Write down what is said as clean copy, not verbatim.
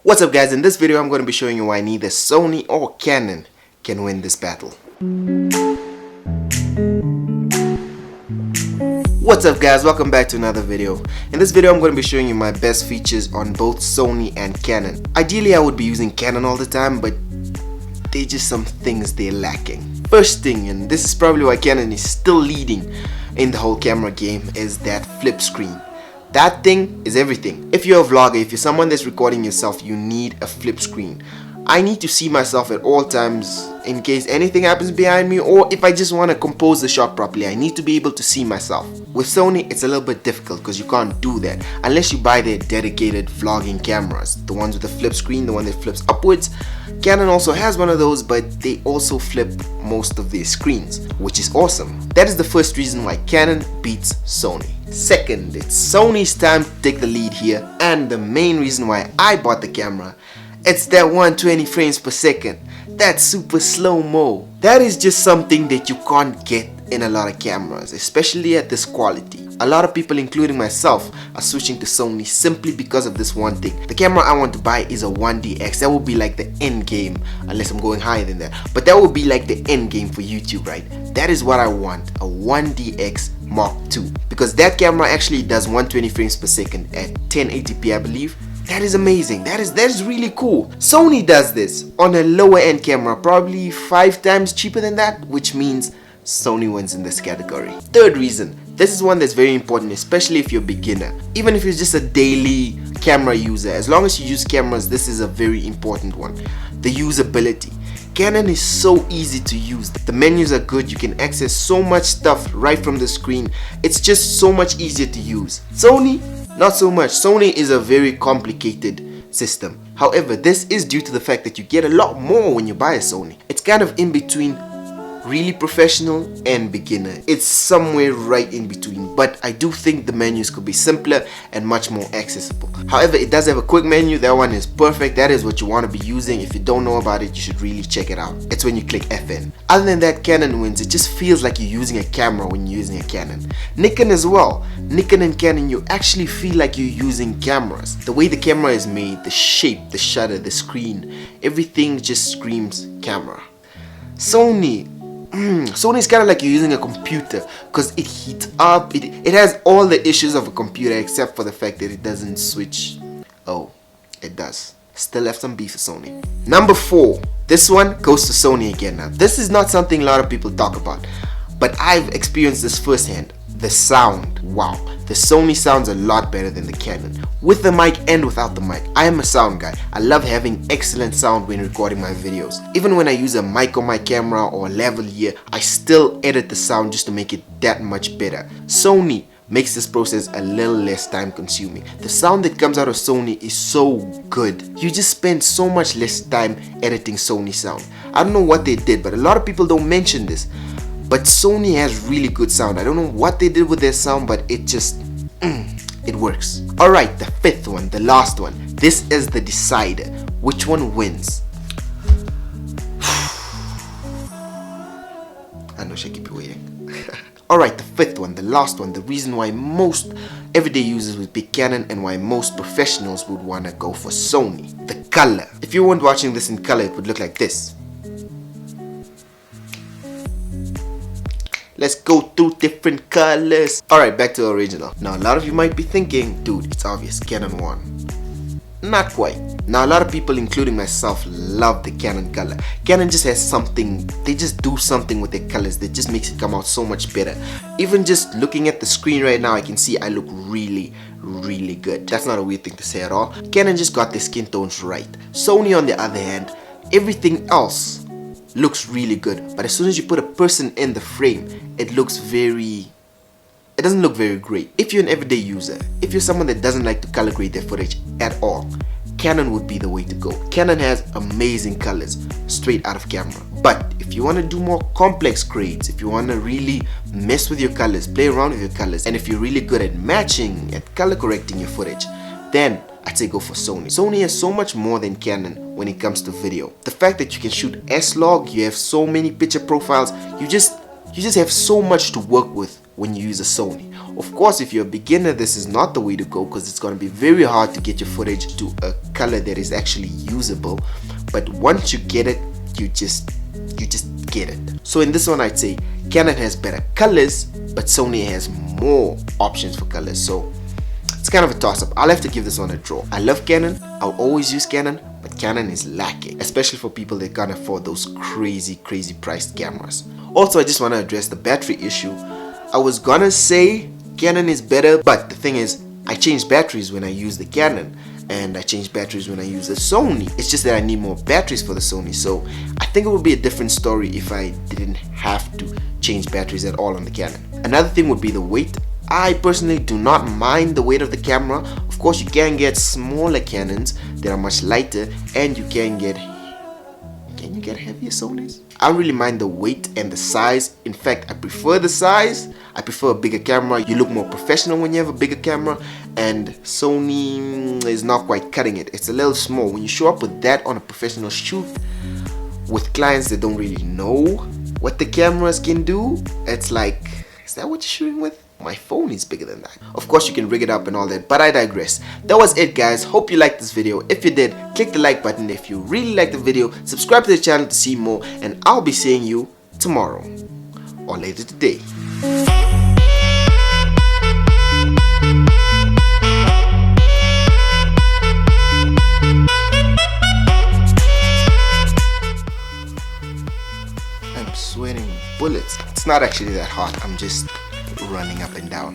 What's up guys, in this video I'm going to be showing you why neither Sony or Canon can win this battle. What's up guys, welcome back to another video. In this video I'm going to be showing you my best features on both Sony and Canon. Ideally I would be using Canon all the time, but there's just some things they're lacking. First thing, and this is probably why Canon is still leading in the whole camera game, is that flip screen. That thing is everything. If you're a vlogger, if you're someone that's recording yourself, you need a flip screen. I need to see myself at all times in case anything happens behind me, or if I just want to compose the shot properly, I need to be able to see myself. With Sony, it's a little bit difficult because you can't do that unless you buy their dedicated vlogging cameras. The ones with the flip screen, the one that flips upwards. Canon also has one of those, but they also flip most of their screens, which is awesome. That is the first reason why Canon beats Sony. Second, it's Sony's time to take the lead here, and the main reason why I bought the camera, it's that 120 frames per second, that super slow-mo. That is just something that you can't get in a lot of cameras, especially at this quality. A lot of people, including myself, are switching to Sony simply because of this one thing. The camera I want to buy is a 1DX. That will be like the end game, unless I'm going higher than that. But that will be like the end game for YouTube, right? That is what I want, a 1DX Mark II. Because that camera actually does 120 frames per second at 1080p, I believe. That is amazing. That is really cool. Sony does this on a lower end camera, probably 5 times cheaper than that, which means Sony wins in this category. Third reason, this is one that's very important, especially if you're a beginner. Even if you're just a daily camera user, as long as you use cameras, this is a very important one. The usability. Canon is so easy to use. The menus are good. You can access so much stuff right from the screen. It's just so much easier to use. Sony, not so much. Sony is a very complicated system. However, this is due to the fact that you get a lot more when you buy a Sony. It's kind of in between really professional and beginner. It's somewhere right in between, but I do think the menus could be simpler and much more accessible. However, it does have a quick menu. That one is perfect. That is what you want to be using. If you don't know about it, you should really check it out. It's when you click FN. Other than that, Canon wins. It just feels like you're using a camera when you're using a Canon. Nikon as well. Nikon and Canon, you actually feel like you're using cameras. The way the camera is made, the shape, the shutter, the screen, everything just screams camera. Sony is kind of like you're using a computer because it heats up. It has all the issues of a computer except for the fact that it doesn't switch. Oh, it does. Still have some beef with Sony. Number 4. This one goes to Sony again. Now, this is not something a lot of people talk about, but I've experienced this firsthand. The sound. Wow. The Sony sounds a lot better than the Canon. With the mic and without the mic. I am a sound guy. I love having excellent sound when recording my videos. Even when I use a mic on my camera or a lavalier, I still edit the sound just to make it that much better. Sony makes this process a little less time consuming. The sound that comes out of Sony is so good. You just spend so much less time editing Sony sound. I don't know what they did, but a lot of people don't mention this. But Sony has really good sound. I don't know what they did with their sound, but it just, it works. Alright, the 5th one, the last one. This is the decider. Which one wins? I know she'll keep you waiting. Alright, the 5th one, the last one. The reason why most everyday users would pick Canon and why most professionals would want to go for Sony. The color. If you weren't watching this in color, it would look like this. Let's go through different colors. Alright, back to the original. Now a lot of you might be thinking, dude, it's obvious, Canon won. Not quite. Now a lot of people, including myself, love the Canon color. Canon just has something, they just do something with their colors that just makes it come out so much better. Even just looking at the screen right now, I can see I look really good. That's not a weird thing to say at all. Canon just got their skin tones right. Sony on the other hand, everything else looks really good, but as soon as you put a person in the frame, it doesn't look very great. If you're an everyday user, if you're someone that doesn't like to color grade their footage at all, Canon would be the way to go. Canon has amazing colors straight out of camera. But if you want to do more complex grades, if you want to really mess with your colors, play around with your colors, and if you're really good at matching, at color correcting your footage, then I'd say go for Sony. Sony has so much more than Canon when it comes to video. The fact that you can shoot S-Log, you have so many picture profiles, you just have so much to work with when you use a Sony. Of course, if you're a beginner, this is not the way to go because it's going to be very hard to get your footage to a color that is actually usable. But once you get it, you just get it. So in this one, I'd say Canon has better colors, but Sony has more options for colors. So it's kind of a toss-up. I'll have to give this one a draw. I love Canon. I'll always use Canon, but Canon is lacking, especially for people that can't afford those crazy priced cameras. Also, I just want to address the battery issue. I was gonna say Canon is better, but the thing is, I change batteries when I use the Canon, and I change batteries when I use the Sony. It's just that I need more batteries for the Sony, so I think it would be a different story if I didn't have to change batteries at all on the Canon. Another thing would be the weight. I personally do not mind the weight of the camera. Of course, you can get smaller Canons that are much lighter, and you can get heavier Sonys. I don't really mind the weight and the size. In fact, I prefer the size. I prefer a bigger camera. You look more professional when you have a bigger camera, and Sony is not quite cutting it. It's a little small. When you show up with that on a professional shoot with clients that don't really know what the cameras can do, it's like, is that what you're shooting with? My phone is bigger than that. Of course, you can rig it up and all that, but I digress. That was it, guys. Hope you liked this video. If you did, click the like button. If you really liked the video, subscribe to the channel to see more, and I'll be seeing you tomorrow or later today. I'm sweating bullets. It's not actually that hot. I'm just running up and down.